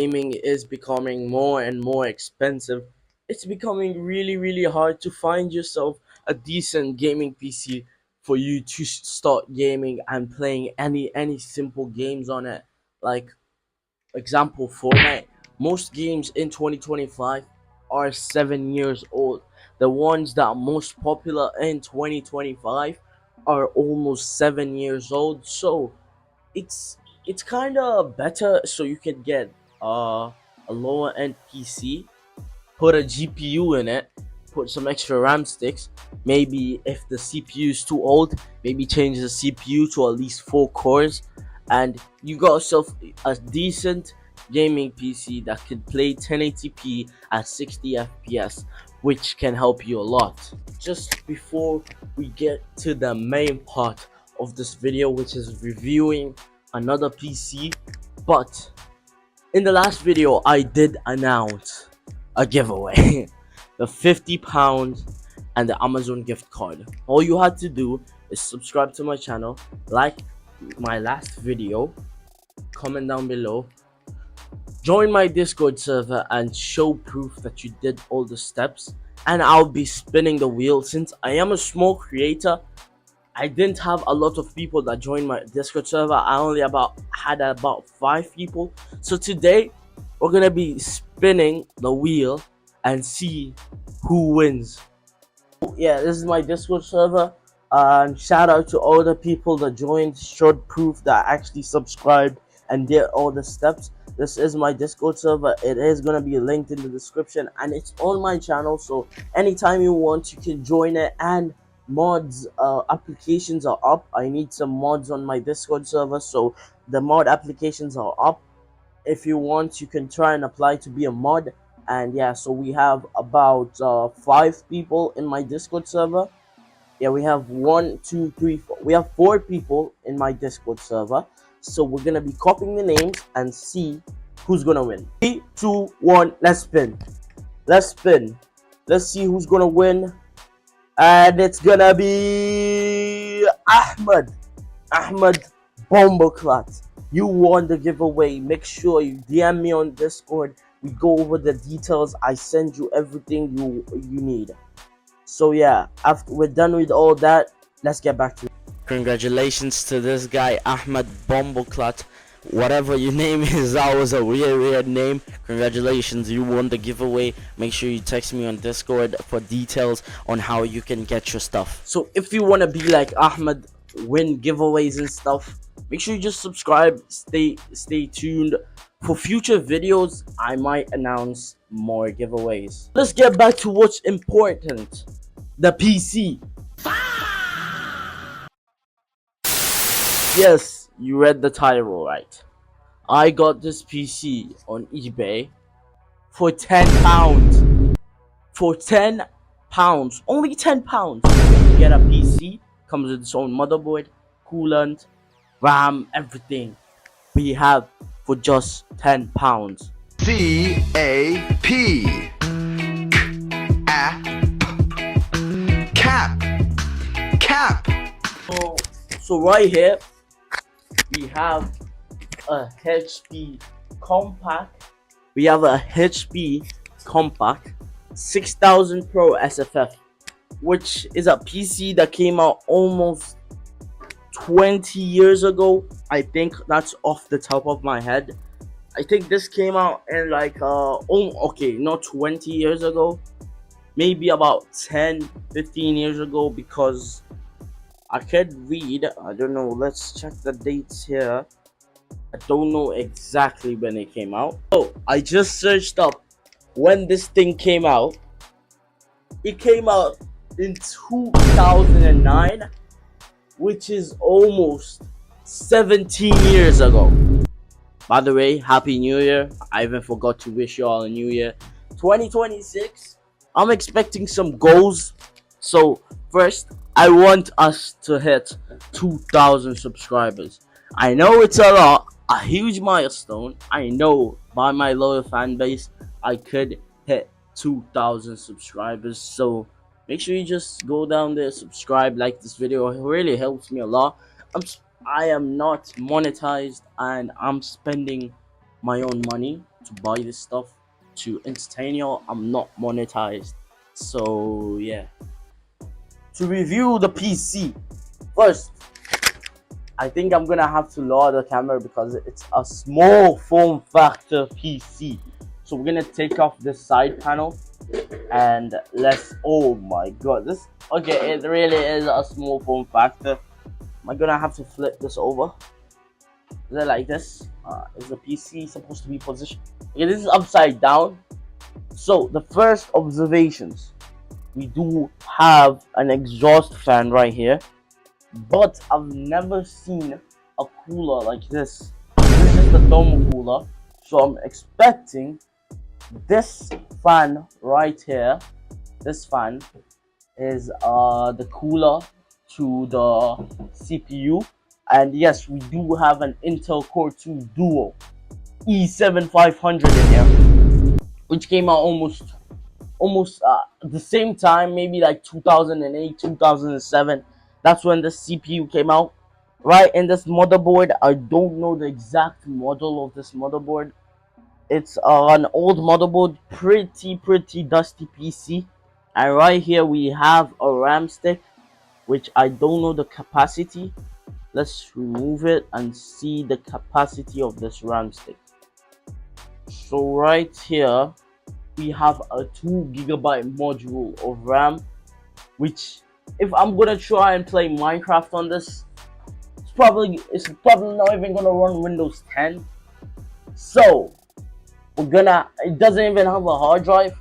Gaming is becoming more and more expensive. It's becoming really hard to find yourself a decent gaming PC for you to start gaming and playing any simple games on it. Like example, Fortnite. Most games in 2025 are 7 years old. The ones that are most popular in 2025 are almost 7 years old. So it's it's kind of better, so you can get a lower end PC, put a GPU in it, put some extra RAM sticks. Maybe if the CPU is too old, maybe change the CPU to at least 4 cores, and you got yourself a decent gaming PC that can play 1080p at 60 FPS, which can help you a lot. Just before we get to the main part of this video, which is reviewing another PC, but in the last video I did announce a giveaway the £50 and the Amazon gift card. All you had to do is subscribe to my channel, like my last video, comment down below, join my Discord server, and show proof that you did all the steps, and I'll be spinning the wheel. Since I am a small creator, I didn't have a lot of people that joined my Discord server. I only had about 5 people. So today we're gonna be spinning the wheel and see who wins. Yeah, this is my Discord server. And shout out to all the people that joined, showed proof that I actually subscribed and did all the steps. This is my Discord server. It is gonna be linked in the description, and it's on my channel. So anytime you want, you can join it. And mods applications are up. I need some mods on my Discord server, so the mod applications are up. If you want, you can try and apply to be a mod. And yeah, so we have about 5 people in my Discord server. Yeah, we have 1, 2, 3, 4. We have 4 people in my Discord server. So we're gonna be copying the names and see who's gonna win. 3, 2, 1, let's spin. Let's spin. Let's see who's gonna win. And it's gonna be Ahmed Bomboclat. You won the giveaway. Make sure you DM me on Discord. We go over the details. I send you everything you need. So yeah, after we're done with all that, let's get back to it. Congratulations to this guy, Ahmed Bomboclat. Whatever your name is, that was a weird name. Congratulations, you won the giveaway. Make sure you text me on Discord for details on how you can get your stuff. So if you want to be like Ahmed, win giveaways and stuff, make sure you just subscribe. Stay tuned for future videos. I might announce more giveaways. Let's get back to what's important, the PC. Yes, you read the title right. I got this PC on eBay for £10. For £10, only £10. You get a PC, comes with its own motherboard, coolant, RAM, everything. We have for just £10. CAP. So right here we have a HP compact. We have a HP compact 6000 Pro SFF, which is a PC that came out almost 20 years ago. I think that's off the top of my head. I think this came out in like okay, not 20 years ago, maybe about 10-15 years ago, because I could read, I don't know, let's check the dates here. I don't know exactly when it came out. So I just searched up when this thing came out. It came out in 2009, which is almost 17 years ago. By the way, Happy New Year. I even forgot to wish you all a New Year. 2026, I'm expecting some goals. So first, I want us to hit 2,000 subscribers. I know it's a lot, a huge milestone. I know by my loyal fan base, I could hit 2,000 subscribers. So make sure you just go down there, subscribe, like this video. It really helps me a lot. I am not monetized, and I'm spending my own money to buy this stuff to entertain y'all. I'm not monetized. So yeah. To review the PC, first, I think I'm gonna have to lower the camera because it's a small form factor PC. So we're gonna take off this side panel and let's. Oh my god, this. Okay, it really is a small form factor. Am I gonna have to flip this over? Is it like this? Is the PC supposed to be positioned? Okay, this is upside down. So the first observations, we do have an exhaust fan right here, but I've never seen a cooler like this. This is the thermal cooler, so I'm expecting this fan right here. This fan is the cooler to the CPU, and yes, we do have an Intel Core 2 Duo i7 500 in here, which came out almost the same time, maybe like 2008 2007. That's when the CPU came out. Right, in this motherboard, I don't know the exact model of this motherboard. It's an old motherboard, pretty dusty PC. And right here we have a RAM stick, which I don't know the capacity. Let's remove it and see the capacity of this RAM stick. So right here we have a 2 GB module of RAM, which if I'm gonna try and play Minecraft on this, it's probably not even gonna run Windows 10. So it doesn't even have a hard drive.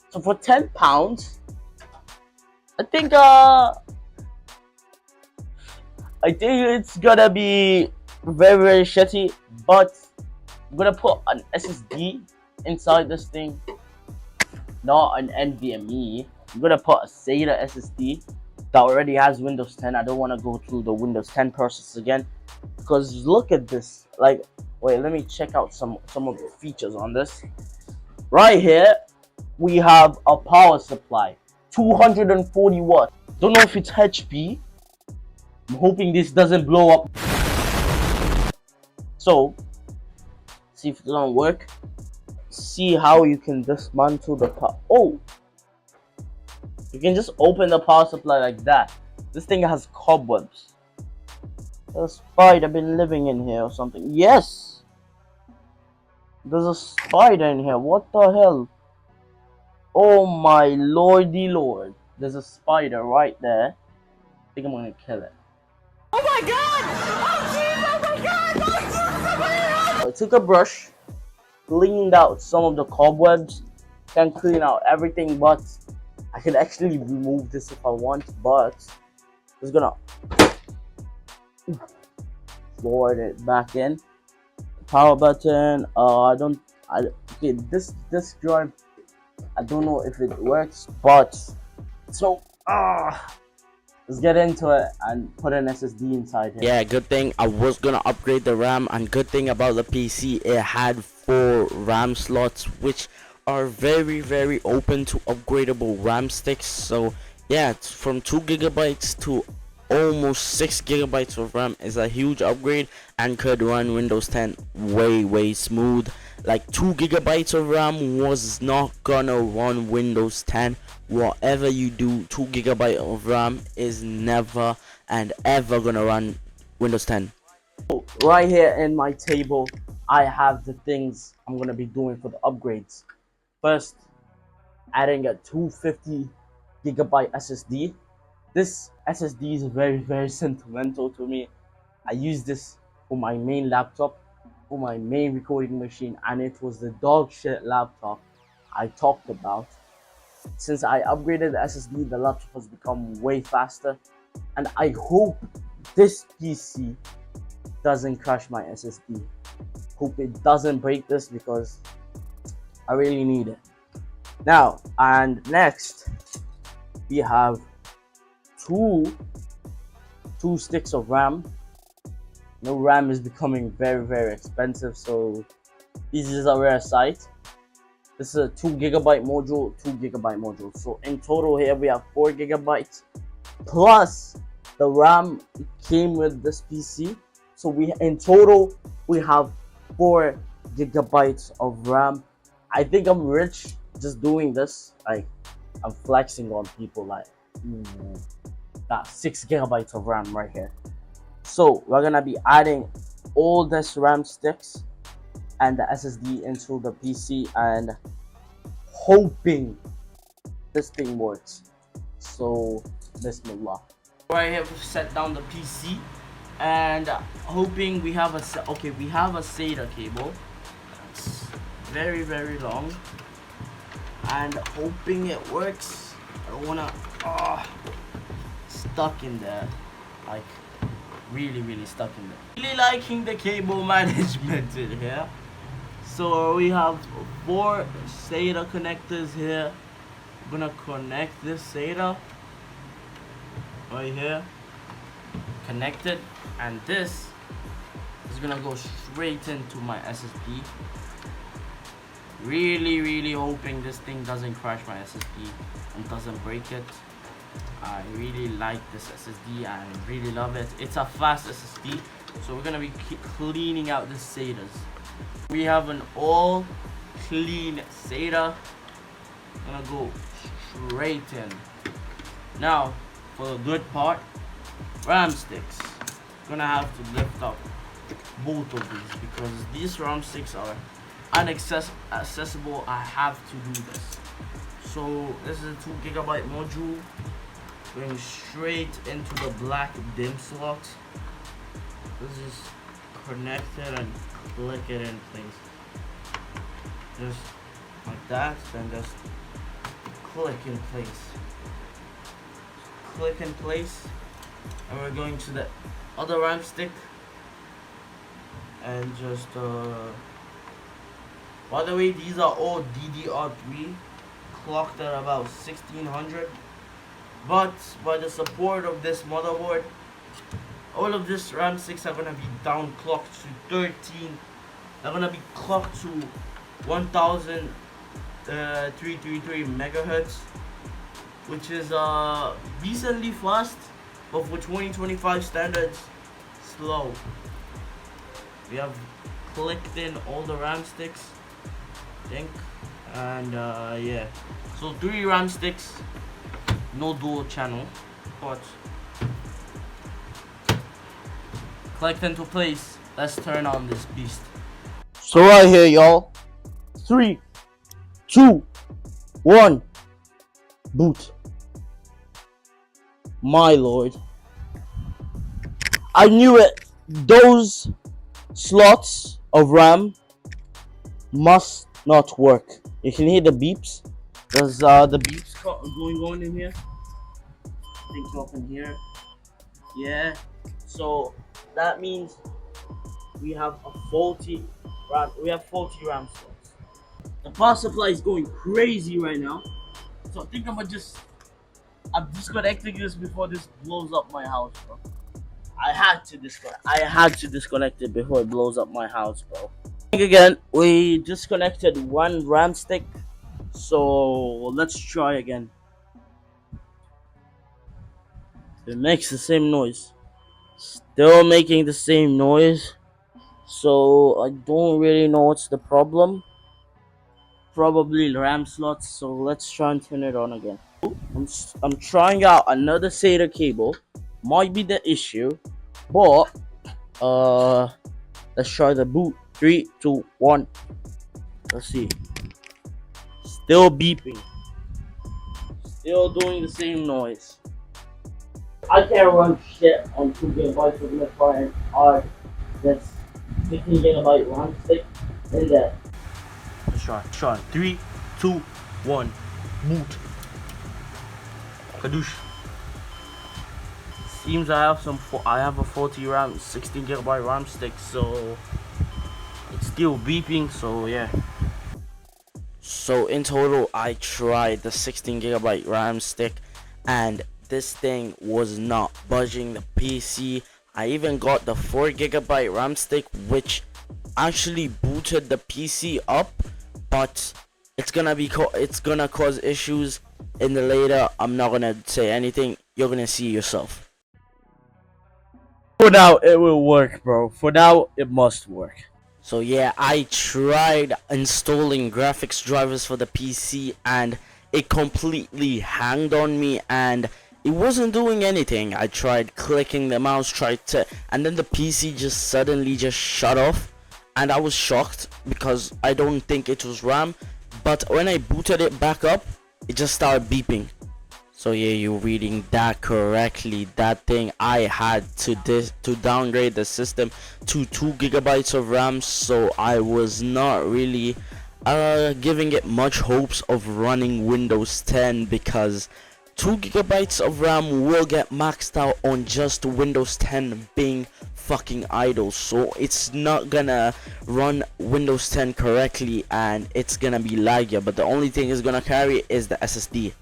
So for £10, I think it's gonna be very shitty, but I'm gonna put an SSD inside this thing, not an NVMe. I'm gonna put a SATA SSD that already has Windows 10. I don't want to go through the Windows 10 process again, because look at this. Like, wait, let me check out some of the features on this. Right here, we have a power supply, 240 watts. Don't know if it's HP. I'm hoping this doesn't blow up. So, see if it doesn't work. See how you can dismantle the power. Oh, you can just open the power supply like that. This thing has cobwebs. There's a spider been living in here or something. Yes, there's a spider in here. What the hell? Oh my lordy lord. There's a spider right there. I think I'm gonna kill it. Oh my god! Oh jeez! Oh my god! Oh jeez! Oh my god! I took a brush, cleaned out some of the cobwebs. Can't clean out everything, but I can actually remove this if I want. But just gonna forward it back in. Power button. Okay, this drive, I don't know if it works, but so let's get into it and put an SSD inside here. Yeah, good thing I was gonna upgrade the RAM, and good thing about the PC, it had 4 RAM slots, which are very open to upgradable RAM sticks. So yeah, it's from 2 GB to almost 6 GB of RAM is a huge upgrade, and could run Windows 10 way smooth. Like 2 GB of RAM was not gonna run Windows 10. Whatever you do, 2 GB of RAM is never and ever gonna run Windows 10. Right here in my table, I have the things I'm gonna be doing for the upgrades. First, adding a 250 GB SSD. This SSD is very sentimental to me. I use this for my main laptop, for my main recording machine, and it was the dog shit laptop I talked about. Since I upgraded the SSD, the laptop has become way faster, and I hope this PC doesn't crash my SSD. Hope it doesn't break this, because I really need it. Now, and next, we have two sticks of RAM. No, RAM is becoming very expensive, so this is a rare sight. This is a 2 GB module, 2 GB module. So in total here we have 4 GB plus the RAM came with this PC. So in total we have 4 gigabytes of RAM. I think I'm rich just doing this. Like, I'm flexing on people. Like, mm, that 6 gigabytes of RAM right here. So we're gonna be adding all this RAM sticks and the SSD into the PC and hoping this thing works. So, Bismillah. Right here, we set down the PC and hoping we have we have a SATA cable. It's very long and hoping it works. I don't wanna stuck in there, like really stuck in there. Really liking the cable management in here. So we have 4 SATA connectors here. I'm gonna connect this SATA right here, connected, and this is gonna go straight into my SSD. Really hoping this thing doesn't crash my SSD and doesn't break it. I really like this SSD. I really love it. It's a fast SSD, so we're gonna be cleaning out the SATAs. We have an all clean SATA. Gonna go straight in. Now, for the good part, RAM sticks. Gonna have to lift up both of these because these RAM sticks are inaccessible. I have to do this. So this is a 2 gigabyte module going straight into the black DIMM slot. This is connected and click it in place. Just like that, then just click in place. Click in place, and we're going to the other RAM stick and just by the way, these are all DDR3 clocked at about 1600, but by the support of this motherboard, all of this RAM sticks are gonna be down clocked to 13. They're gonna be clocked to 1333 megahertz, which is decently fast, but for 2025 standards, slow. We have clicked in all the RAM sticks, I think, and yeah. So 3 RAM sticks, no dual channel, but clicked into place. Let's turn on this beast. So right here, y'all. 3, 2, 1. Boot. My lord. I knew it. Those slots of RAM must not work. You can hear the beeps. There's the beeps going on in here. I think y'all can hear. Yeah. So that means we have a faulty RAM. We have faulty RAM slots. The power supply is going crazy right now. So I think I'm disconnecting this before this blows up my house, bro. I had to disconnect it before it blows up my house, bro. Again, we disconnected 1 RAM stick, so let's try again. It makes the same noise. Still making the same noise. So I don't really know what's the problem. Probably RAM slots, so let's try and turn it on again. I'm trying out another SATA cable. Might be the issue, but let's try the boot. 3, 2, 1. Let's see. Still beeping. Still doing the same noise. I can't run shit on 2 gigabytes of memory and that's 15 gigabyte RAM stick in there. Let's try. 3, 2, 1. Boot. Kadoosh. Seems I have a 40 RAM, 16 gigabyte RAM stick, so it's still beeping. So yeah. So in total, I tried the 16 gigabyte RAM stick, and this thing was not budging the PC. I even got the 4 gigabyte RAM stick, which actually booted the PC up, but it's gonna cause issues in the later. I'm not gonna say anything. You're gonna see yourself. For now, it will work, bro. For now, it must work. So yeah, I tried installing graphics drivers for the PC and it completely hanged on me and it wasn't doing anything. I tried clicking the mouse, tried to, and then the PC just suddenly just shut off, and I was shocked because I don't think it was RAM, but when I booted it back up, it just started beeping. So yeah, you're reading that correctly. That thing, I had to downgrade the system to 2 GB of RAM, so I was not really giving it much hopes of running Windows 10 because 2 GB of RAM will get maxed out on just Windows 10 being fucking idle, so it's not gonna run Windows 10 correctly and it's gonna be laggy. But the only thing it's gonna carry is the SSD.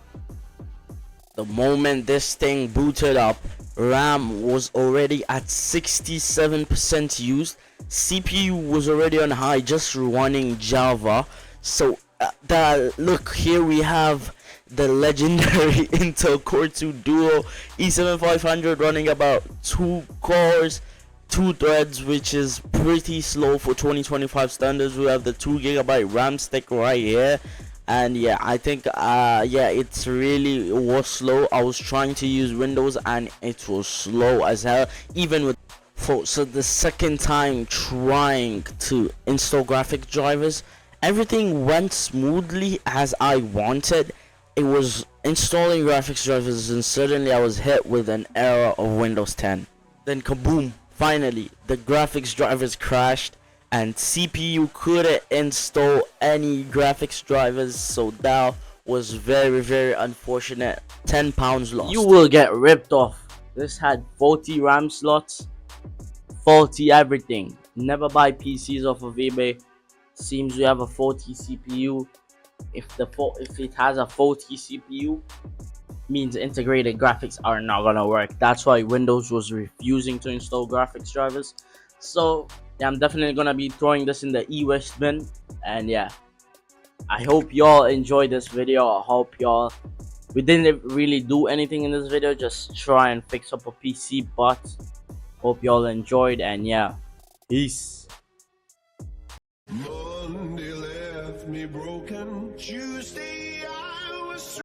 The moment this thing booted up, RAM was already at 67% used, CPU was already on high, just running Java. So look, here we have the legendary Intel Core 2 Duo i7-5500 running about 2 cores, 2 threads, which is pretty slow for 2025 standards. We have the 2 GB RAM stick right here. And yeah, I think yeah, it's really was slow. I was trying to use Windows and it was slow as hell, even with so the second time trying to install graphic drivers, everything went smoothly as I wanted. It was installing graphics drivers and suddenly I was hit with an error of Windows 10. Then kaboom, finally the graphics drivers crashed and CPU couldn't install any graphics drivers, so that was very unfortunate. £10 lost. You will get ripped off. This had 40 RAM slots, faulty everything. Never buy PCs off of eBay. Seems we have a faulty CPU. If it has a faulty CPU, means integrated graphics are not gonna work. That's why Windows was refusing to install graphics drivers. So yeah, I'm definitely gonna be throwing this in the e-waste bin. And yeah, I hope y'all enjoyed this video. I hope y'all, we didn't really do anything in this video, just try and fix up a PC, but hope y'all enjoyed. And yeah, peace. Monday left me broken, Tuesday